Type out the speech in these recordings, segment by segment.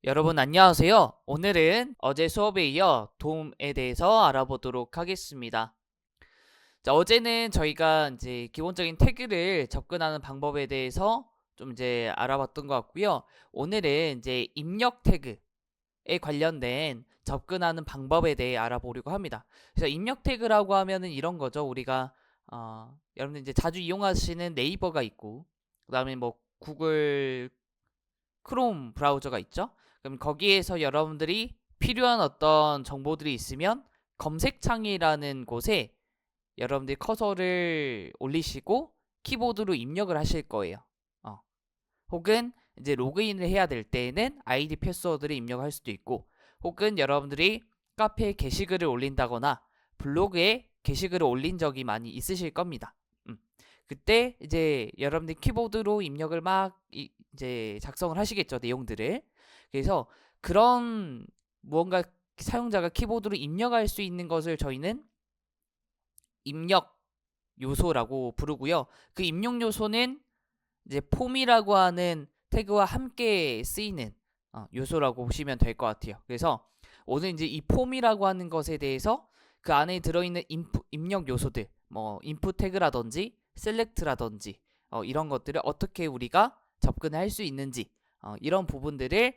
여러분 안녕하세요. 오늘은 어제 수업에 이어 도움에 대해서 알아보도록 하겠습니다. 자, 어제는 저희가 이제 기본적인 태그를 접근하는 방법에 대해서 좀 이제 알아봤던 것 같고요. 오늘은 이제 입력 태그에 관련된 접근하는 방법에 대해 알아보려고 합니다. 그래서 입력 태그라고 하면은 이런 거죠. 우리가 여러분들 이제 자주 이용하시는 네이버가 있고, 그다음에 뭐 구글 크롬 브라우저가 있죠. 그럼 거기에서 여러분들이 필요한 어떤 정보들이 있으면 검색창이라는 곳에 여러분들이 커서를 올리시고 키보드로 입력을 하실 거예요. 어. 혹은 이제 로그인을 해야 될 때에는 아이디 패스워드를 입력할 수도 있고, 혹은 여러분들이 카페에 게시글을 올린다거나 블로그에 게시글을 올린 적이 많이 있으실 겁니다. 그때 이제 여러분들 키보드로 입력을 막 이제 작성을 하시겠죠, 내용들을. 그래서 그런 무언가 사용자가 키보드로 입력할 수 있는 것을 저희는 입력 요소라고 부르고요. 그 입력 요소는 이제 폼이라고 하는 태그와 함께 쓰이는 요소라고 보시면 될 것 같아요. 그래서 오늘 이제 이 폼이라고 하는 것에 대해서 그 안에 들어있는 입력 요소들, 뭐 인풋 태그라든지 셀렉트라든지 이런 것들을 어떻게 우리가 접근할 수 있는지 이런 부분들을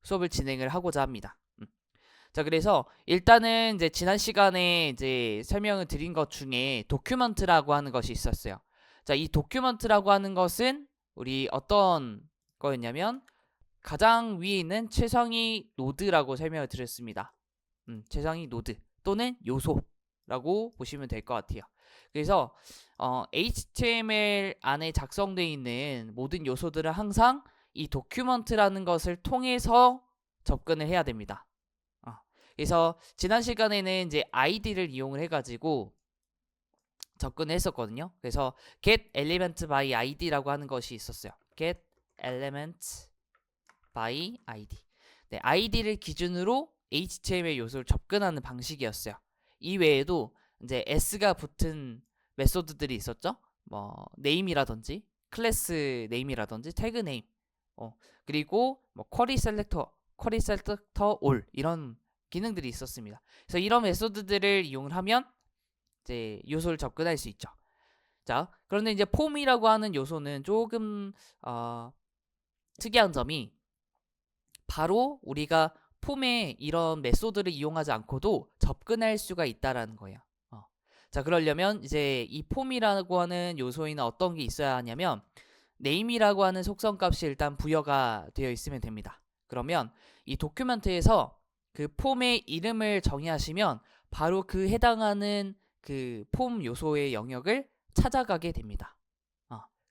수업을 진행을 하고자 합니다. 자, 그래서 일단은 이제 지난 시간에 이제 설명을 드린 것 중에 도큐먼트라고 하는 것이 있었어요. 자, 이 도큐먼트라고 하는 것은 우리 어떤 거였냐면 가장 위에 있는 최상위 노드라고 설명을 드렸습니다. 최상위 노드 또는 요소라고 보시면 될 것 같아요. 그래서 HTML 안에 작성되어 있는 모든 요소들은 항상 이 도큐먼트라는 것을 통해서 접근을 해야 됩니다. 그래서 지난 시간에는 이제 id를 이용을 해가지고 접근을 했었거든요. 그래서 get element by id라고 하는 것이 있었어요. get element by id. 네, id를 기준으로 HTML 요소를 접근하는 방식이었어요. 이 외에도 이제 s가 붙은 메소드들이 있었죠. 뭐 name이라든지 클래스 name이라든지 태그 name, 그리고 뭐 query selector all 이런 기능들이 있었습니다. 그래서 이런 메소드들을 이용을 하면 이제 요소를 접근할 수 있죠. 자, 그런데 이제 폼이라고 하는 요소는 조금 특이한 점이 바로 우리가 폼에 이런 메소드를 이용하지 않고도 접근할 수가 있다라는 거예요. 자, 그러려면 이제 이 폼이라고 하는 요소에는 어떤 게 있어야 하냐면 name이라고 하는 속성 값이 일단 부여가 되어 있으면 됩니다. 그러면 이 도큐멘트에서 그 폼의 이름을 정의하시면 바로 그 해당하는 그 폼 요소의 영역을 찾아가게 됩니다.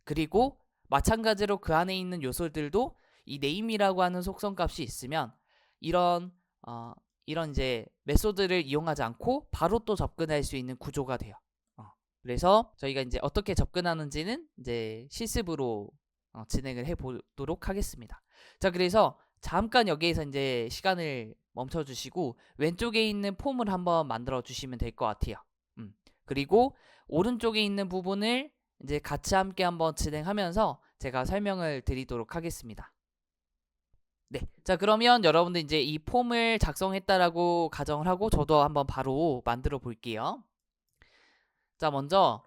그리고 마찬가지로 그 안에 있는 요소들도 이 name이라고 하는 속성 값이 있으면 이런 이런 이제 메소드를 이용하지 않고 바로 또 접근할 수 있는 구조가 돼요. 그래서 저희가 이제 어떻게 접근하는지는 이제 실습으로 진행을 해보도록 하겠습니다. 자, 그래서 잠깐 여기에서 이제 시간을 멈춰 주시고 왼쪽에 있는 폼을 한번 만들어 주시면 될 것 같아요. 그리고 오른쪽에 있는 부분을 이제 같이 함께 한번 진행하면서 제가 설명을 드리도록 하겠습니다. 네. 자, 그러면 여러분들 이제 이 폼을 작성했다라고 가정을 하고 저도 한번 바로 만들어 볼게요. 자, 먼저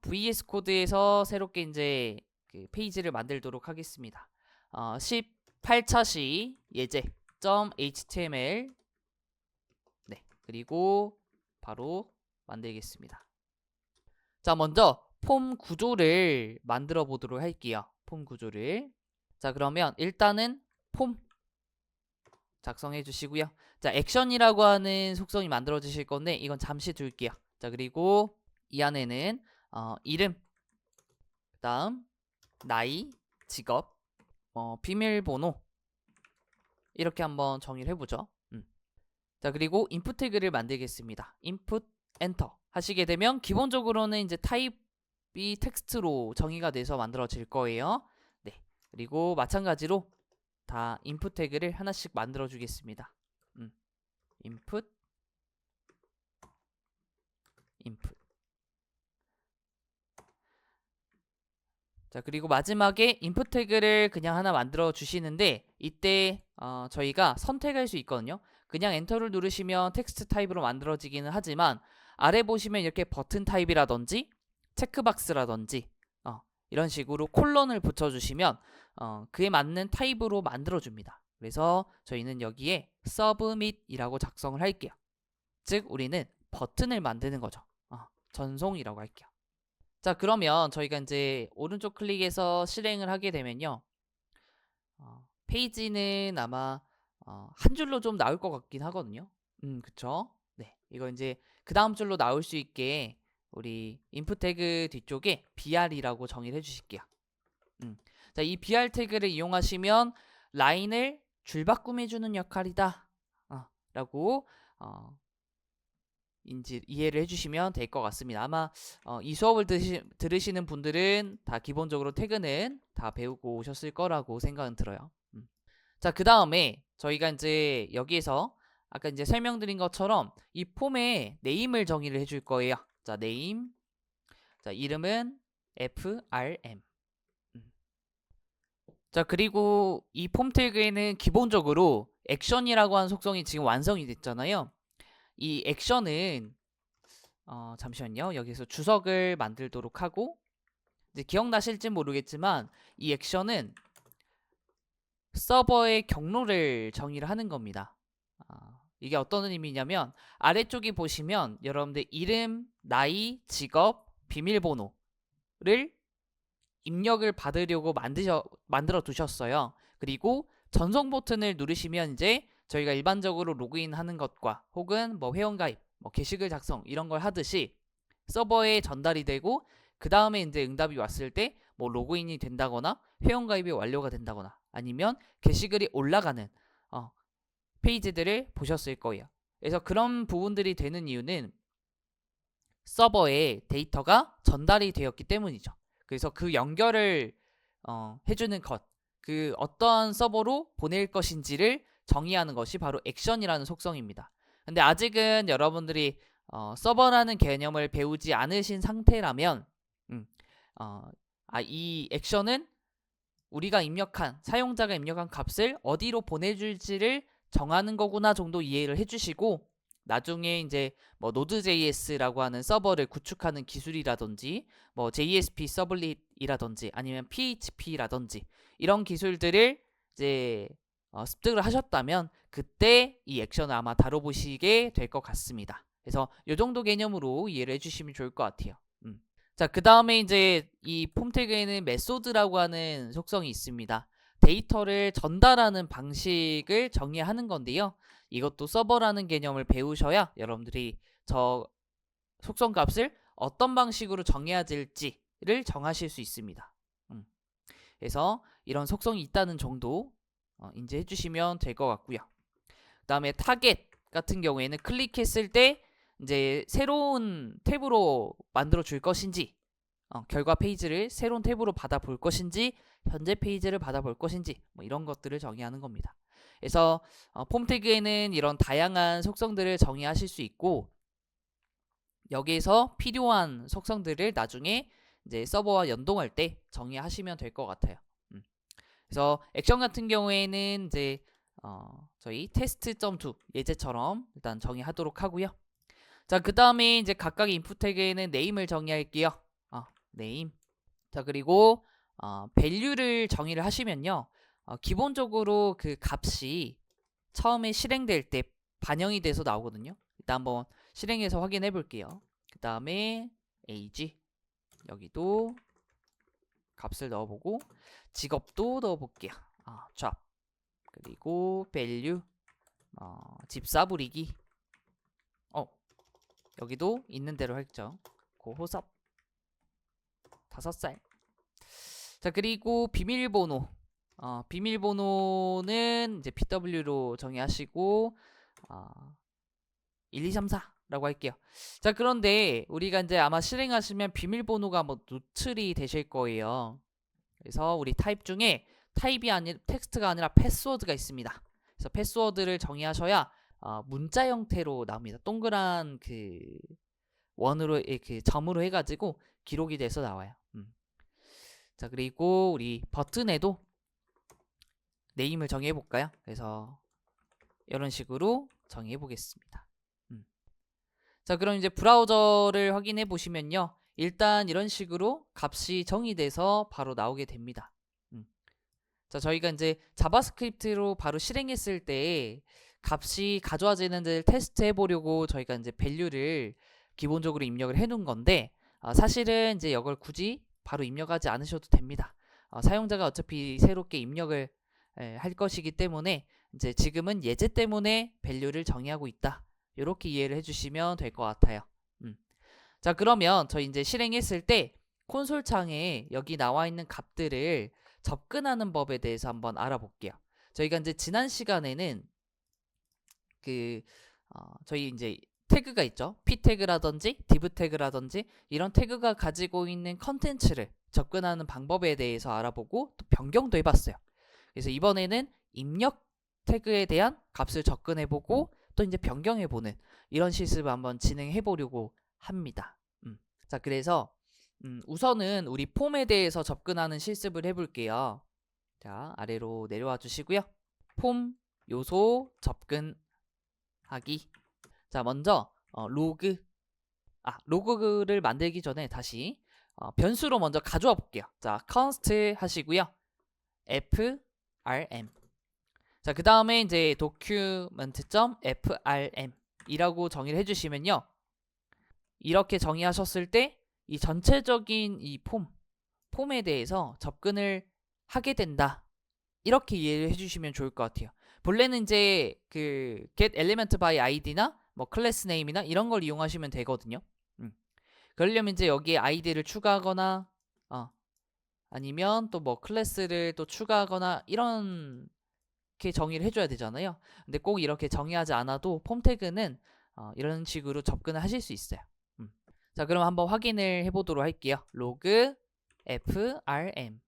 VS 코드에서 새롭게 이제 그 페이지를 만들도록 하겠습니다. 18차시 예제.html. 네. 그리고 바로 만들겠습니다. 자, 먼저 폼 구조를 만들어 보도록 할게요. 폼 구조를. 자, 그러면 일단은 폼 작성해 주시고요. 자, 액션이라고 하는 속성이 만들어지실 건데 이건 잠시 둘게요. 자, 그리고 이 안에는 이름, 그 다음 나이, 직업, 비밀번호 이렇게 한번 정의를 해보죠. 자, 그리고 인풋 태그를 만들겠습니다. 인풋 엔터 하시게 되면 기본적으로는 이제 타입이 텍스트로 정의가 돼서 만들어질 거예요. 네. 그리고 마찬가지로 다 인풋 태그를 하나씩 만들어 주겠습니다. 인풋, 인풋. 자, 그리고 마지막에 인풋 태그를 그냥 하나 만들어 주시는데 이때 저희가 선택할 수 있거든요. 그냥 엔터를 누르시면 텍스트 타입으로 만들어지기는 하지만 아래 보시면 이렇게 버튼 타입이라든지 체크박스라든지 이런 식으로 콜론을 붙여주시면 그에 맞는 타입으로 만들어줍니다. 그래서 저희는 여기에 submit이라고 작성을 할게요. 즉 우리는 버튼을 만드는 거죠. 전송이라고 할게요. 자, 그러면 저희가 이제 오른쪽 클릭해서 실행을 하게 되면요. 페이지는 아마 한 줄로 좀 나올 것 같긴 하거든요. 그쵸? 네, 이거 이제 그 다음 줄로 나올 수 있게 우리 input 태그 뒤쪽에 br이라고 정의를 해주실게요. 자, 이 br 태그를 이용하시면 라인을 줄바꿈해주는 역할이다 라고 이해를 해주시면 될 것 같습니다. 아마 이 수업을 들으시는 분들은 다 기본적으로 태그는 다 배우고 오셨을 거라고 생각은 들어요. 자, 그 다음에 저희가 이제 여기에서 아까 이제 설명드린 것처럼 이 폼에 네임을 정의를 해줄 거예요. 자, 네임. 자, 이름은 frm. 자, 그리고 이 폼 태그에는 기본적으로 액션이라고 하는 속성이 지금 완성이 됐잖아요. 이 액션은 잠시만요. 여기서 주석을 만들도록 하고, 이제 기억나실지 모르겠지만 이 액션은 서버의 경로를 정의를 하는 겁니다. 이게 어떤 의미냐면 아래쪽에 보시면 여러분들 이름, 나이, 직업, 비밀번호를 입력을 받으려고 만들어 두셨어요. 그리고 전송 버튼을 누르시면 이제 저희가 일반적으로 로그인하는 것과 혹은 뭐 회원가입, 뭐 게시글 작성 이런 걸 하듯이 서버에 전달이 되고 그 다음에 이제 응답이 왔을 때 뭐 로그인이 된다거나 회원가입이 완료가 된다거나 아니면 게시글이 올라가는 페이지들을 보셨을 거예요. 그래서 그런 부분들이 되는 이유는 서버에 데이터가 전달이 되었기 때문이죠. 그래서 그 연결을 해주는 것, 그 어떤 서버로 보낼 것인지를 정의하는 것이 바로 액션이라는 속성입니다. 근데 아직은 여러분들이 서버라는 개념을 배우지 않으신 상태라면 이 액션은 우리가 입력한 사용자가 입력한 값을 어디로 보내줄지를 정하는 거구나 정도 이해를 해주시고 나중에 이제 뭐 Node.js라고 하는 서버를 구축하는 기술이라든지 뭐 JSP 서블릿이라든지 아니면 PHP라든지 이런 기술들을 이제 습득을 하셨다면 그때 이 액션을 아마 다뤄보시게 될 것 같습니다. 그래서 이 정도 개념으로 이해를 해주시면 좋을 것 같아요. 자, 그 다음에 이제 이 폼 태그에는 메소드라고 하는 속성이 있습니다. 데이터를 전달하는 방식을 정의하는 건데요. 이것도 서버라는 개념을 배우셔야 여러분들이 저 속성 값을 어떤 방식으로 정해야 될지를 정하실 수 있습니다. 그래서 이런 속성이 있다는 정도 인지해 주시면 될 것 같고요. 그 다음에 타겟 같은 경우에는 클릭했을 때 이제 새로운 탭으로 만들어 줄 것인지 결과 페이지를 새로운 탭으로 받아볼 것인지 현재 페이지를 받아볼 것인지 뭐 이런 것들을 정의하는 겁니다. 그래서 폼 태그에는 이런 다양한 속성들을 정의하실 수 있고 여기에서 필요한 속성들을 나중에 이제 서버와 연동할 때 정의하시면 될 것 같아요. 그래서 액션 같은 경우에는 이제 저희 test.2 예제처럼 일단 정의하도록 하고요. 자, 그 다음에 이제 각각의 인풋 태그에는 네임을 정의할게요. 네임. 자, 그리고 value를 정의를 하시면요. 기본적으로 그 값이 처음에 실행될 때 반영이 돼서 나오거든요. 일단 한번 실행해서 확인해 볼게요. 그 다음에 age 여기도 값을 넣어보고 직업도 넣어볼게요. job 그리고 value 집사 부리기 여기도 있는 대로 했죠. 고호섭 5살. 자, 그리고 비밀번호 비밀번호는 이제 pw로 정의하시고 1234라고 할게요. 자, 그런데 우리가 이제 아마 실행하시면 비밀번호가 뭐 노출이 되실 거예요. 그래서 우리 타입 중에 타입이 아닌 텍스트가 아니라 패스워드가 있습니다. 그래서 패스워드를 정의하셔야 문자 형태로 나옵니다. 동그란 그 원으로 그 점으로 해가지고 기록이 돼서 나와요. 자, 그리고 우리 버튼에도 네임을 정의해 볼까요? 그래서 이런 식으로 정의해 보겠습니다. 자, 그럼 이제 브라우저를 확인해 보시면요. 일단 이런 식으로 값이 정의돼서 바로 나오게 됩니다. 자, 저희가 이제 자바스크립트로 바로 실행했을 때 값이 가져와지는지를 테스트해 보려고 저희가 이제 밸류를 기본적으로 입력을 해 놓은 건데, 사실은 이제 이걸 굳이 바로 입력하지 않으셔도 됩니다. 사용자가 어차피 새롭게 입력을 할 것이기 때문에 이제 지금은 예제 때문에 밸류를 정의하고 있다. 이렇게 이해를 해주시면 될 것 같아요. 자, 그러면 저희 이제 실행했을 때 콘솔 창에 여기 나와 있는 값들을 접근하는 법에 대해서 한번 알아볼게요. 저희가 이제 지난 시간에는 저희 이제 태그가 있죠. p 태그라든지 div 태그라든지 이런 태그가 가지고 있는 컨텐츠를 접근하는 방법에 대해서 알아보고 또 변경도 해봤어요. 그래서 이번에는 입력 태그에 대한 값을 접근해보고 또 이제 변경해보는 이런 실습을 한번 진행해보려고 합니다. 자, 그래서 우선은 우리 폼에 대해서 접근하는 실습을 해볼게요. 자, 아래로 내려와 주시고요. 폼 요소 접근하기. 자, 먼저 로그를 만들기 전에 다시 변수로 먼저 가져와 볼게요. 자, const 하시고요. frm. 자, 그 다음에 이제 document.frm 이라고 정의를 해주시면요. 이렇게 정의하셨을 때 이 전체적인 이 폼에 대해서 접근을 하게 된다. 이렇게 이해를 해주시면 좋을 것 같아요. 본래는 이제 그 get element by id나 뭐 클래스 네임이나 이런 걸 이용하시면 되거든요. 그러려면 이제 여기에 id를 추가하거나 아니면 또 뭐 클래스를 또 추가하거나 이렇게 정의를 해줘야 되잖아요. 근데 꼭 이렇게 정의하지 않아도 폼 태그는 이런 식으로 접근을 하실 수 있어요. 자, 그럼 한번 확인을 해보도록 할게요. log frm.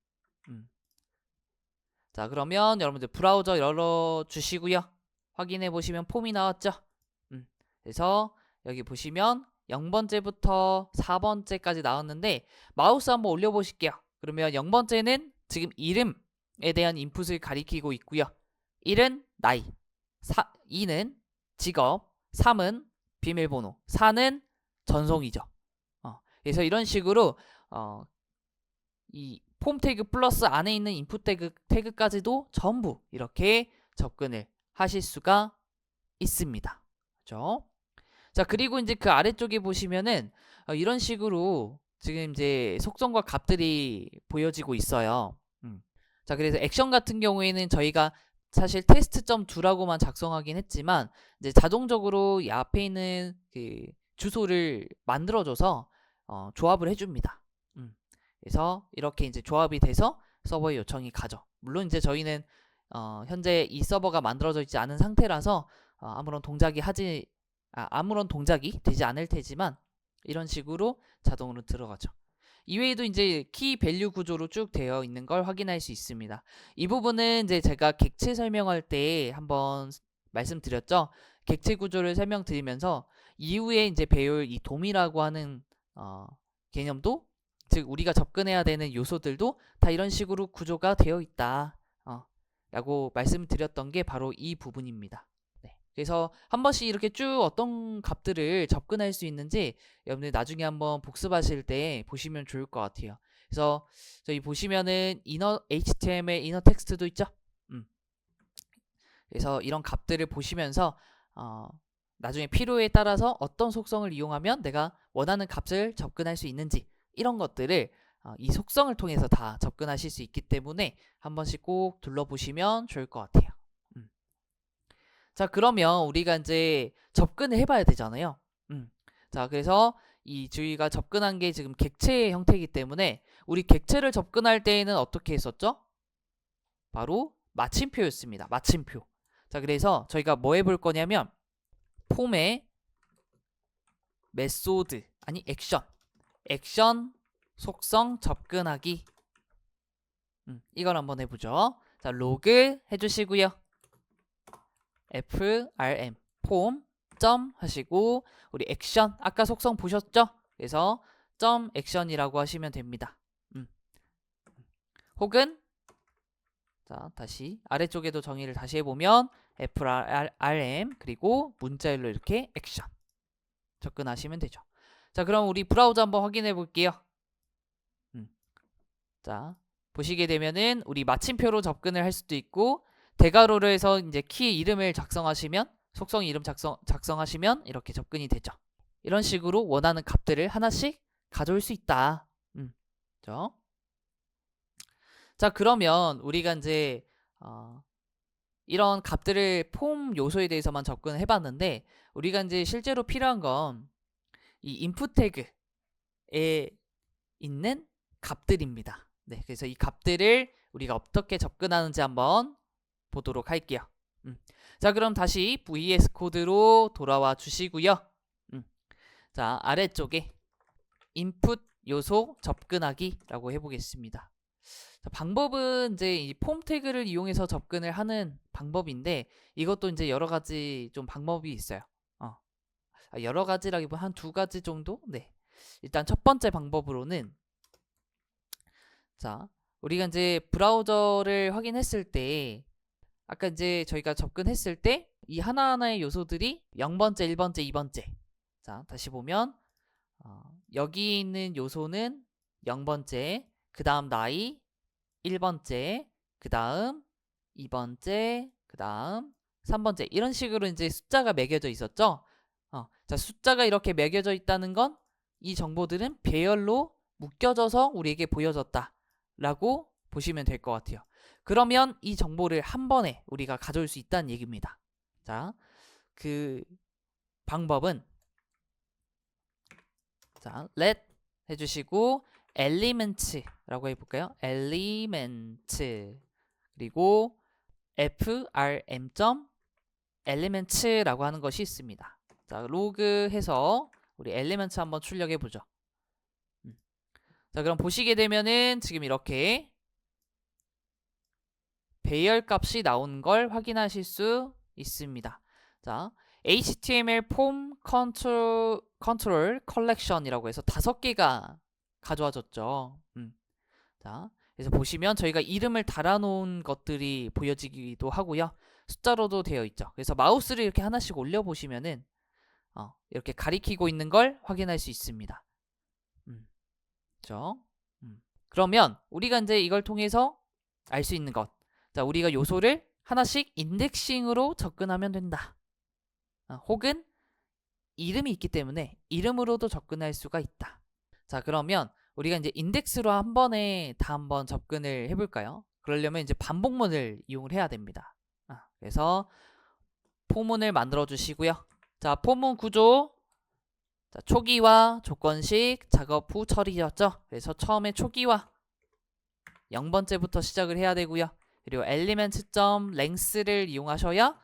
자, 그러면 여러분들 브라우저 열어주시고요. 확인해 보시면 폼이 나왔죠. 그래서 여기 보시면 0번째부터 4번째까지 나왔는데 마우스 한번 올려보실게요. 그러면 0번째는 지금 이름에 대한 인풋을 가리키고 있고요. 1은 나이, 2는 직업, 3은 비밀번호, 4는 전송이죠. 그래서 이런 식으로 이 폼 태그 플러스 안에 있는 인풋 태그까지도 전부 이렇게 접근을 하실 수가 있습니다. 그렇죠? 자, 그리고 이제 그 아래쪽에 보시면은 이런 식으로 지금 이제 속성과 값들이 보여지고 있어요. 자, 그래서 액션 같은 경우에는 저희가 사실 test.2라고만 작성하긴 했지만 이제 자동적으로 이 앞에 있는 그 주소를 만들어줘서 조합을 해줍니다. 그래서 이렇게 이제 조합이 돼서 서버에 요청이 가죠. 물론 이제 저희는 현재 이 서버가 만들어져 있지 않은 상태라서 아무런 동작이 되지 않을 테지만 이런 식으로 자동으로 들어가죠. 이외에도 이제 키 밸류 구조로 쭉 되어 있는 걸 확인할 수 있습니다. 이 부분은 이제 제가 객체 설명할 때 한번 말씀드렸죠. 객체 구조를 설명드리면서 이후에 이제 배울 이 돔이라고 하는 개념도, 즉 우리가 접근해야 되는 요소들도 다 이런 식으로 구조가 되어 있다 라고 말씀드렸던 게 바로 이 부분입니다. 네. 그래서 한 번씩 이렇게 쭉 어떤 값들을 접근할 수 있는지 여러분들 나중에 한번 복습하실 때 보시면 좋을 것 같아요. 그래서 저희 보시면은 이너 HTML 이너 텍스트도 있죠. 그래서 이런 값들을 보시면서 나중에 필요에 따라서 어떤 속성을 이용하면 내가 원하는 값을 접근할 수 있는지 이런 것들을 이 속성을 통해서 다 접근하실 수 있기 때문에 한 번씩 꼭 둘러보시면 좋을 것 같아요. 자, 그러면 우리가 이제 접근을 해봐야 되잖아요. 자, 그래서 이 저희가 접근한 게 지금 객체의 형태이기 때문에 우리 객체를 접근할 때에는 어떻게 했었죠? 바로 마침표였습니다. 마침표. 자, 그래서 저희가 뭐 해볼 거냐면 폼의 메소드 아니 액션 속성 접근하기 이걸 한번 해보죠. 자, 로그 해주시고요. frm 폼 점 하시고 우리 액션 아까 속성 보셨죠? 그래서 점 액션이라고 하시면 됩니다. 혹은 자, 다시 아래쪽에도 정의를 다시 해보면 frm 그리고 문자열로 이렇게 액션 접근하시면 되죠. 자, 그럼 우리 브라우저 한번 확인해 볼게요. 자, 보시게 되면은 우리 마침표로 접근을 할 수도 있고 대괄호로 해서 이제 키 이름을 작성하시면 속성 이름 작성하시면 이렇게 접근이 되죠. 이런 식으로 원하는 값들을 하나씩 가져올 수 있다. 그죠? 자, 그러면 우리가 이제 이런 값들을 폼 요소에 대해서만 접근을 해봤는데 우리가 이제 실제로 필요한 건 이 인풋 태그에 있는 값들입니다. 네, 그래서 이 값들을 우리가 어떻게 접근하는지 한번 보도록 할게요. 자, 그럼 다시 VS 코드로 돌아와 주시고요. 자, 아래쪽에 인풋 요소 접근하기라고 해보겠습니다. 자, 방법은 이제 이 폼 태그를 이용해서 접근을 하는 방법인데 이것도 이제 여러 가지 좀 방법이 있어요. 여러 가지라기보다 한 두 가지 정도? 네. 일단 첫 번째 방법으로는 자, 우리가 이제 브라우저를 확인했을 때 아까 이제 저희가 접근했을 때 이 하나하나의 요소들이 0번째, 1번째, 2번째. 자, 다시 보면 여기 있는 요소는 0번째, 그 다음 나이 1번째, 그 다음 2번째, 그 다음 3번째 이런 식으로 이제 숫자가 매겨져 있었죠. 자, 숫자가 이렇게 매겨져 있다는 건 이 정보들은 배열로 묶여져서 우리에게 보여졌다 라고 보시면 될 것 같아요. 그러면 이 정보를 한 번에 우리가 가져올 수 있다는 얘기입니다. 자, 그 방법은 자, let 해주시고 elements라고 해볼까요? element 그리고 frm.elements라고 하는 것이 있습니다. 자, 로그 해서 우리 엘리멘트 한번 출력해 보죠. 자, 그럼 보시게 되면은 지금 이렇게 배열 값이 나온 걸 확인하실 수 있습니다. 자, HTML 폼 컨트롤 컬렉션이라고 해서 5개가 가져와졌죠. 자, 그래서 보시면 저희가 이름을 달아놓은 것들이 보여지기도 하고요. 숫자로도 되어 있죠. 그래서 마우스를 이렇게 하나씩 올려보시면은 이렇게 가리키고 있는 걸 확인할 수 있습니다. 그렇죠? 그러면 우리가 이제 이걸 통해서 알 수 있는 것. 자, 우리가 요소를 하나씩 인덱싱으로 접근하면 된다. 혹은 이름이 있기 때문에 이름으로도 접근할 수가 있다. 자, 그러면 우리가 이제 인덱스로 한 번에 다 한번 접근을 해볼까요? 그러려면 이제 반복문을 이용을 해야 됩니다. 그래서 포문을 만들어 주시고요. 자, 포문 구조. 자, 초기화, 조건식, 작업 후 처리였죠. 그래서 처음에 초기화 0번째부터 시작을 해야 되고요. 그리고 element.length를 이용하셔야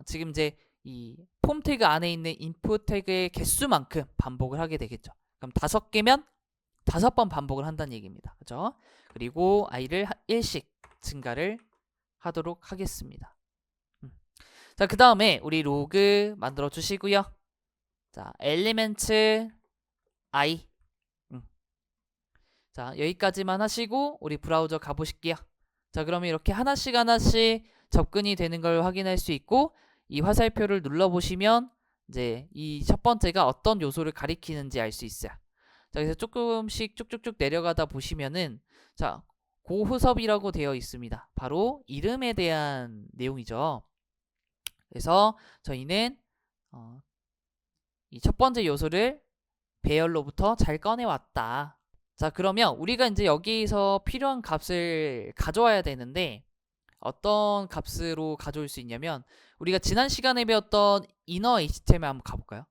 지금 이제 이 폼 태그 안에 있는 input 태그의 개수만큼 반복을 하게 되겠죠. 그럼 5개면 5번 반복을 한다는 얘기입니다. 그죠? 그리고 i를 1씩 증가를 하도록 하겠습니다. 자, 그 다음에 우리 로그 만들어 주시고요. 자, element i. 자, 여기까지만 하시고 우리 브라우저 가보실게요. 자, 그러면 이렇게 하나씩 접근이 되는 걸 확인할 수 있고 이 화살표를 눌러보시면 이제 이 첫 번째가 어떤 요소를 가리키는지 알 수 있어요. 자, 그래서 조금씩 쭉쭉쭉 내려가다 보시면은 자, 고후섭이라고 되어 있습니다. 바로 이름에 대한 내용이죠. 그래서 저희는 이 첫 번째 요소를 배열로부터 잘 꺼내왔다. 자, 그러면 우리가 이제 여기서 필요한 값을 가져와야 되는데 어떤 값으로 가져올 수 있냐면 우리가 지난 시간에 배웠던 inner HTML 한번 가볼까요?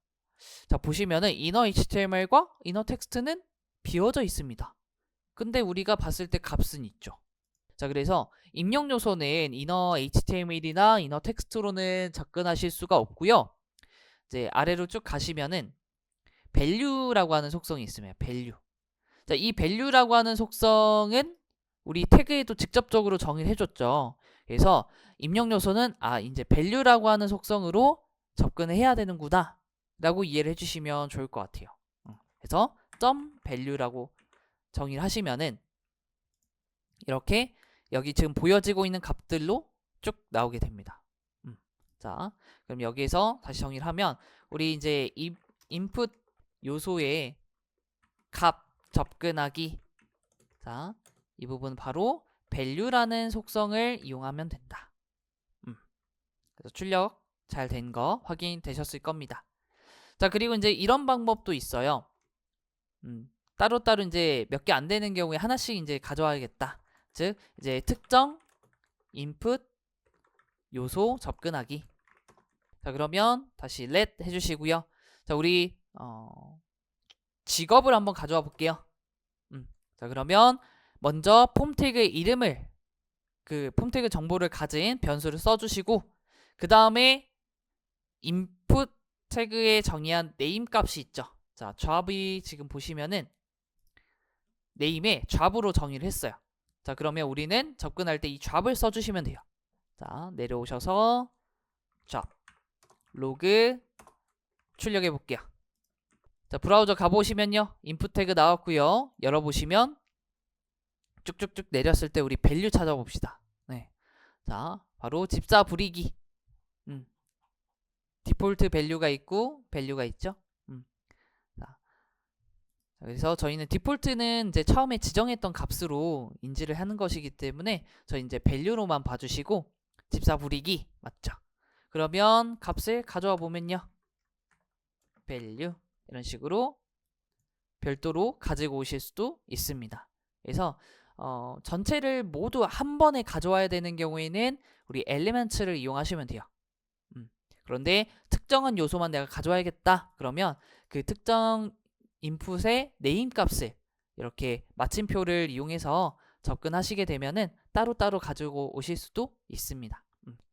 자, 보시면은 inner HTML과 inner 텍스트는 비워져 있습니다. 근데 우리가 봤을 때 값은 있죠. 자, 그래서 입력 요소는 inner HTML이나 inner 텍스트로는 접근하실 수가 없고요. 이제 아래로 쭉 가시면은 value라고 하는 속성이 있습니다. value. 자, 이 value라고 하는 속성은 우리 태그에도 직접적으로 정의를 해줬죠. 그래서 입력 요소는 이제 value라고 하는 속성으로 접근을 해야 되는구나 라고 이해를 해주시면 좋을 것 같아요. 그래서 .value라고 정의를 하시면은 이렇게 여기 지금 보여지고 있는 값들로 쭉 나오게 됩니다. 자, 그럼 여기에서 다시 정리를 하면 우리 이제 인풋 요소의 값 접근하기. 자, 이 부분 바로 value라는 속성을 이용하면 된다. 그래서 출력 잘 된 거 확인되셨을 겁니다. 자, 그리고 이제 이런 방법도 있어요. 따로따로 이제 몇 개 안 되는 경우에 하나씩 이제 가져와야겠다. 즉, 이제 특정 input 요소 접근하기. 자, 그러면 다시 let 해주시고요. 자, 우리 직업을 한번 가져와 볼게요. 자, 그러면 먼저 폼 태그의 이름을 그 폼 태그 정보를 가진 변수를 써주시고 그 다음에 input 태그에 정의한 name 값이 있죠. 자, job이 지금 보시면은 name에 job으로 정의를 했어요. 자, 그러면 우리는 접근할 때 이 job을 써주시면 돼요. 자, 내려오셔서 job 로그 출력해 볼게요. 자, 브라우저 가보시면요. 인풋 태그 나왔고요. 열어보시면 쭉쭉쭉 내렸을 때 우리 밸류 찾아봅시다. 네. 자, 바로 집사 부리기. 디폴트 밸류가 있고 밸류가 있죠. 자, 그래서 저희는 디폴트는 이제 처음에 지정했던 값으로 인지를 하는 것이기 때문에 저희 이제 밸류로만 봐주시고 집사 부리기 맞죠? 그러면 값을 가져와 보면요. value 이런 식으로 별도로 가지고 오실 수도 있습니다. 그래서 전체를 모두 한 번에 가져와야 되는 경우에는 우리 elements를 이용하시면 돼요. 그런데 특정한 요소만 내가 가져와야겠다. 그러면 그 특정 인풋의 name 값을 이렇게 마침표를 이용해서 접근하시게 되면은 따로따로 가지고 오실 수도 있습니다.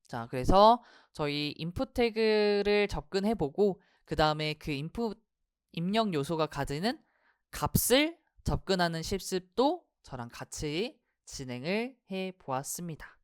자, 그래서 저희 인풋 태그를 접근해 보고 그 다음에 그 인풋 입력 요소가 가지는 값을 접근하는 실습도 저랑 같이 진행을 해 보았습니다.